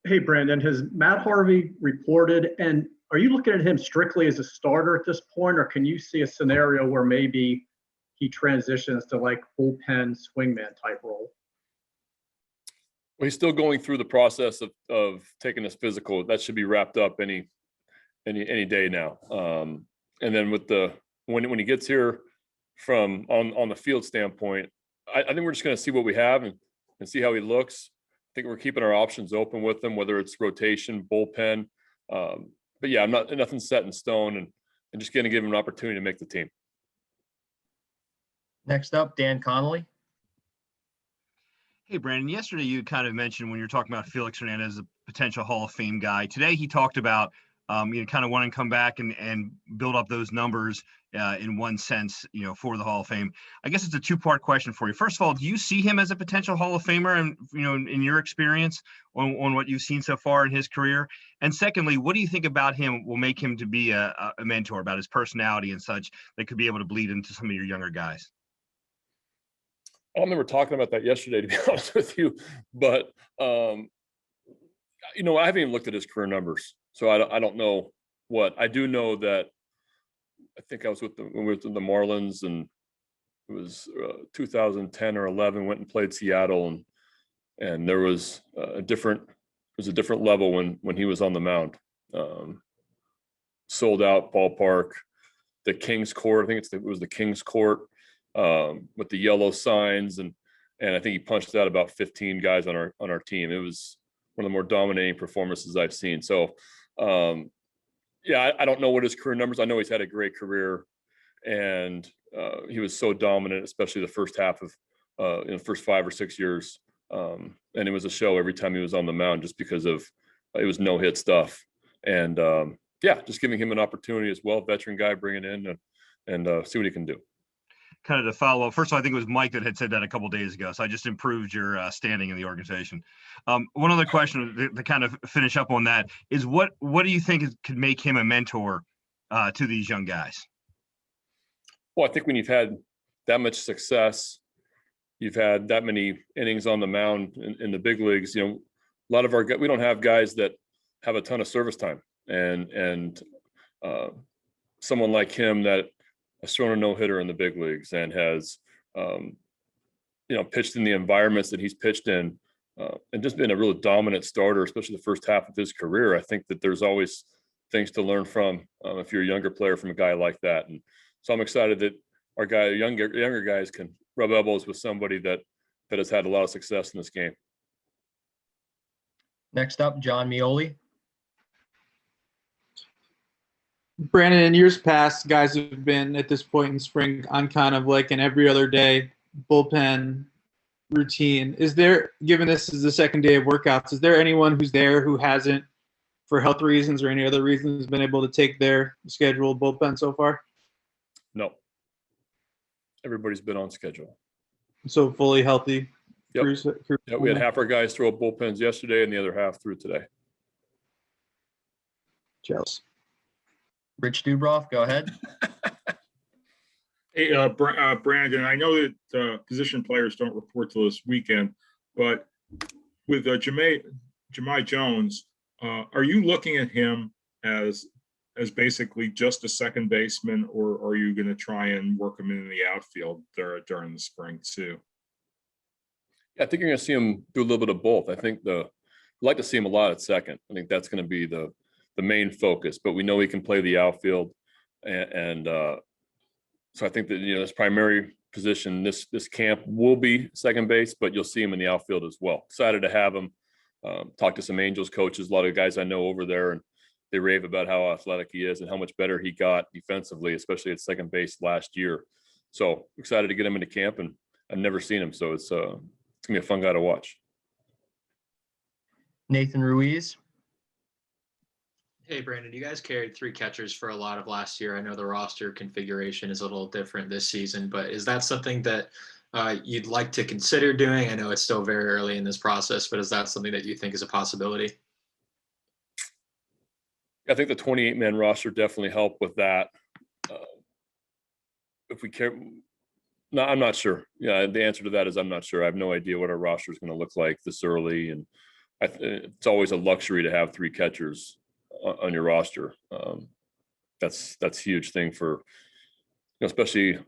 Hey, Brandon, has Matt Harvey reported, and are you looking at him strictly as a starter at this point, or can you see a scenario where maybe he transitions to like bullpen swingman type role? Well, he's still going through the process of taking his physical. That should be wrapped up any day now. And then with when he gets here from on the field standpoint, I think we're just going to see what we have and see how he looks. I think we're keeping our options open with him, whether it's rotation, bullpen. But yeah, nothing set in stone, and just going to give him an opportunity to make the team. Next up, Dan Connolly. Hey, Brandon, yesterday you kind of mentioned when you're talking about Felix Hernandez, a potential Hall of Fame guy. Today he talked about, kind of wanting to come back and build up those numbers in one sense, for the Hall of Fame. I guess it's a two-part question for you. First of all, do you see him as a potential Hall of Famer and, in your experience on what you've seen so far in his career? And secondly, what do you think about him will make him to be a mentor, about his personality and such, that could be able to bleed into some of your younger guys? I don't remember talking about that yesterday, to be honest with you, but I haven't even looked at his career numbers, so I don't know what. I do know that I think I was when we were with the Marlins, and it was 2010 or 11. Went and played Seattle, and there was a different level when he was on the mound. Sold out ballpark, the Kings Court. I think it was the Kings Court. With the yellow signs, and I think he punched out about 15 guys on our team. It was one of the more dominating performances I've seen. So, I don't know what his career numbers. I know he's had a great career, and he was so dominant, especially the first half of in the first 5 or 6 years. And it was a show every time he was on the mound, just because of it was no hit stuff. And just giving him an opportunity as well, veteran guy, bringing in and see what he can do. Kind of to follow up, first of all, I think it was Mike that had said that a couple of days ago, so I just improved your standing in the organization. One other question to kind of finish up on that is, what do you think could make him a mentor to these young guys? Well, I think when you've had that much success, you've had that many innings on the mound in the big leagues, a lot of we don't have guys that have a ton of service time, and someone like him that has thrown a no-hitter in the big leagues and has, pitched in the environments that he's pitched in, and just been a really dominant starter, especially the first half of his career. I think that there's always things to learn from if you're a younger player from a guy like that. And so I'm excited that our younger guys can rub elbows with somebody that has had a lot of success in this game. Next up, John Mioli. Brandon, in years past, guys have been at this point in spring on kind of like an every other day bullpen routine. Is there, given this is the second day of workouts, is there anyone who's there who hasn't, for health reasons or any other reasons, been able to take their scheduled bullpen so far? No. Everybody's been on schedule. So fully healthy? Yep. Yeah, we had half our guys throw bullpens yesterday and the other half through today. Jealous. Rich Dubroff, go ahead. Hey, Brandon, I know that position players don't report till this weekend, but with Jahmai Jones, are you looking at him as basically just a second baseman, or are you going to try and work him in the outfield during the spring too? Yeah, I think you're going to see him do a little bit of both. I think I'd like to see him a lot at second. I think that's going to be the main focus, but we know he can play the outfield, and so I think that his primary position this camp will be second base, but you'll see him in the outfield as well. Excited to have him. Talk to some Angels coaches, a lot of guys I know over there, and they rave about how athletic he is and how much better he got defensively, especially at second base last year. So excited to get him into camp, and I've never seen him, so it's gonna be a fun guy to watch. Nathan Ruiz. Hey, Brandon, you guys carried 3 catchers for a lot of last year. I know the roster configuration is a little different this season, but is that something that you'd like to consider doing? I know it's still very early in this process, but is that something that you think is a possibility? I think the 28-man roster definitely helped with that. If we care, no, I'm not sure. Yeah, the answer to that is I'm not sure. I have no idea what our roster is going to look like this early, and it's always a luxury to have 3 catchers on your roster. That's a huge thing for, especially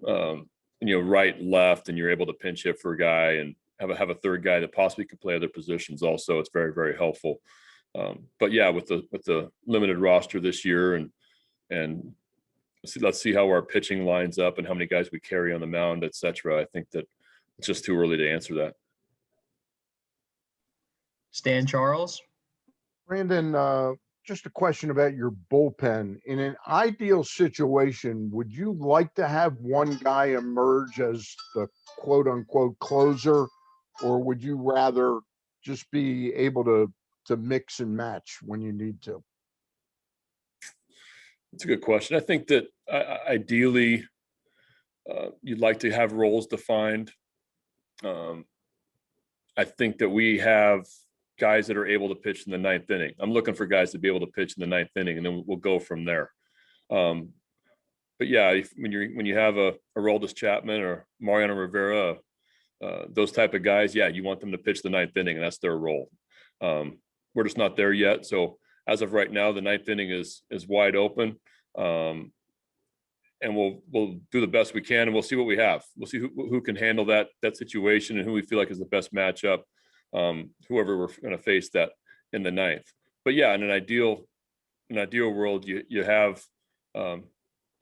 right, left, and you're able to pinch hit for a guy and have a third guy that possibly could play other positions. Also, it's very, very helpful. But yeah, with the limited roster this year, and let's see how our pitching lines up and how many guys we carry on the mound, et cetera. I think that it's just too early to answer that. Stan Charles. Brandon, just a question about your bullpen. In an ideal situation, would you like to have one guy emerge as the quote unquote closer, or would you rather just be able to mix and match when you need to? It's a good question. I think that ideally you'd like to have roles defined. I think that we have guys that are able to pitch in the 9th inning. I'm looking for guys to be able to pitch in the 9th inning, and then we'll go from there. But yeah, when you have a Aroldis Chapman or Mariano Rivera, those type of guys, yeah, you want them to pitch the 9th inning, and that's their role. We're just not there yet. So as of right now, the 9th inning is wide open, and we'll do the best we can, and we'll see what we have. We'll see who can handle that situation and who we feel like is the best matchup. Whoever we're going to face that in the 9th. But yeah, in an ideal world, you have a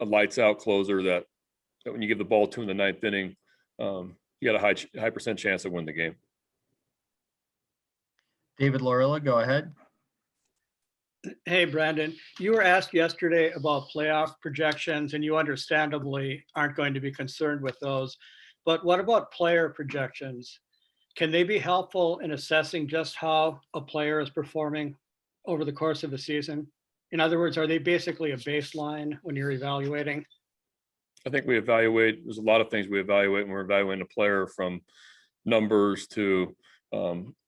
lights out closer that when you give the ball to in the 9th inning, you got a high percent chance to win the game. David Lorilla, go ahead. Hey, Brandon, you were asked yesterday about playoff projections, and you understandably aren't going to be concerned with those. But what about player projections? Can they be helpful in assessing just how a player is performing over the course of a season? In other words, are they basically a baseline when you're evaluating? I think there's a lot of things we evaluate when we're evaluating a player, from numbers to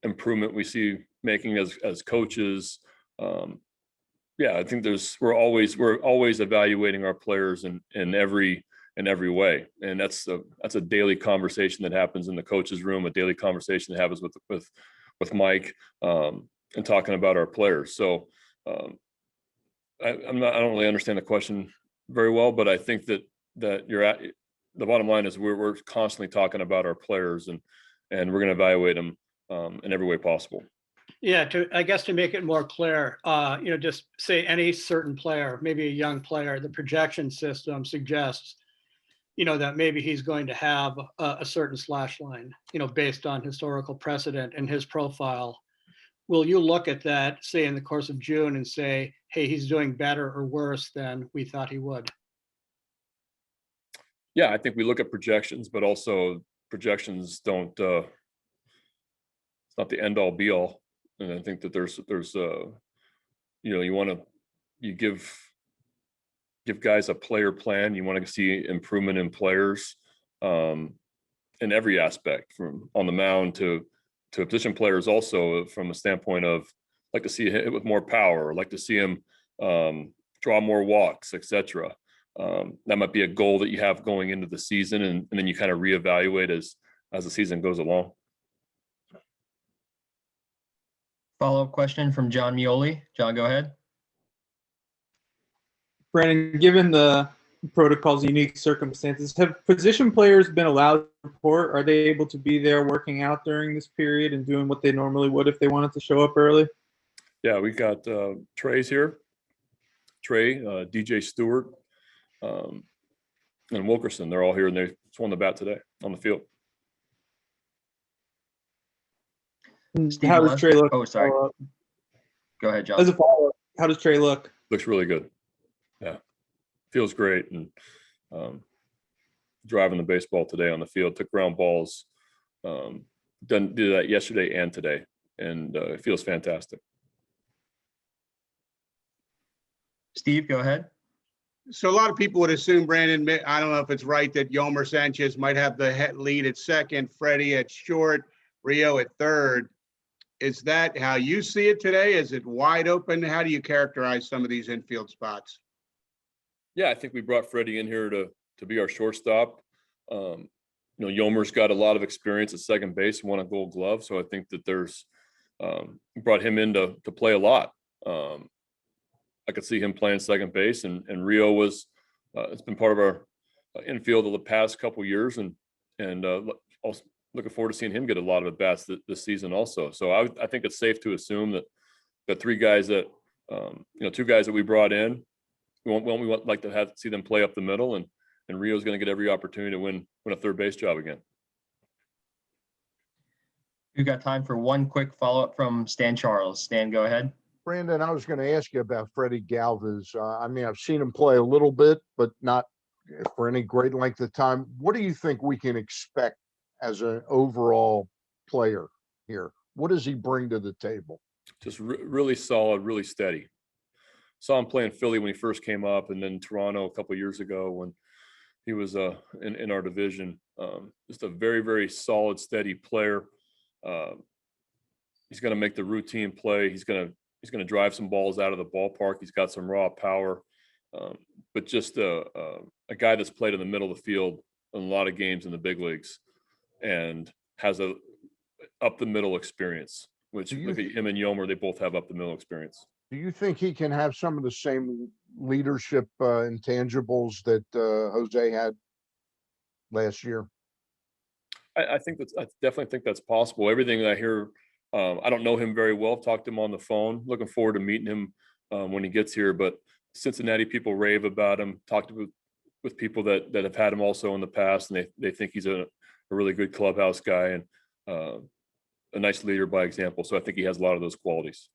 improvement we see making as coaches. Yeah, I think we're always evaluating our players in every way, and that's a daily conversation that happens in the coach's room, a daily conversation that happens with Mike, and talking about our players. So I don't really understand the question very well, but I think that the bottom line is we're constantly talking about our players, and we're going to evaluate them in every way possible. Yeah, I guess to make it more clear, just say any certain player, maybe a young player, the projection system suggests, that maybe he's going to have a certain slash line, based on historical precedent and his profile. Will you look at that, say, in the course of June and say, hey, he's doing better or worse than we thought he would? Yeah, I think we look at projections, but also projections don't, it's not the end all be all. And I think that there's you give guys a player plan. You want to see improvement in players in every aspect, from on the mound to position players, also from a standpoint of like to see him with more power, like to see him draw more walks, etc. That might be a goal that you have going into the season, and then you kind of reevaluate as the season goes along. Follow-up question from John Mioli. John, go ahead. Brandon, given the protocol's unique circumstances, have position players been allowed to report? Are they able to be there working out during this period and doing what they normally would if they wanted to show up early? Yeah, we got Trey's here. Trey, DJ Stewart, and Wilkerson. They're all here, and they swung the bat today on the field. Steve How does Trey look? Oh, sorry. Go ahead, John. As a follow-up, how does Trey look? Looks really good. Yeah, feels great, and driving the baseball today on the field, took ground balls, did that yesterday and today, and it feels fantastic. Steve, go ahead. So a lot of people would assume, Brandon, I don't know if it's right, that Yolmer Sanchez might have the lead at second, Freddie at short, Rio at third. Is that how you see it today? Is it wide open? How do you characterize some of these infield spots? Yeah, I think we brought Freddie in here to be our shortstop. Yolmer's got a lot of experience at second base, won a Gold Glove, so I think that there's brought him in to play a lot. I could see him playing second base, and Rio was, it's been part of our infield of the past couple years, and also looking forward to seeing him get a lot of at bats this season also. So I think it's safe to assume that the three guys that, two guys that we brought in, we want like to see them play up the middle, and Rio's going to get every opportunity to win a third base job again. We've got time for one quick follow-up from Stan Charles. Stan, go ahead. Brandon, I was going to ask you about Freddie Galvis. I mean, I've seen him play a little bit, but not for any great length of time. What do you think we can expect as an overall player here? What does he bring to the table? Just really solid, really steady. Saw him play in Philly when he first came up, and then Toronto a couple of years ago when he was in our division. Just a very, very solid, steady player. He's going to make the routine play. He's going to drive some balls out of the ballpark. He's got some raw power, but just a guy that's played in the middle of the field in a lot of games in the big leagues, and has a up the middle experience. Which look at him and Yomer, they both have up the middle experience. Do you think he can have some of the same leadership intangibles that Jose had last year? I definitely think that's possible. Everything that I hear, I don't know him very well. Talked to him on the phone. Looking forward to meeting him when he gets here. But Cincinnati people rave about him. Talked with people that have had him also in the past, and they think he's a really good clubhouse guy and a nice leader by example. So I think he has a lot of those qualities.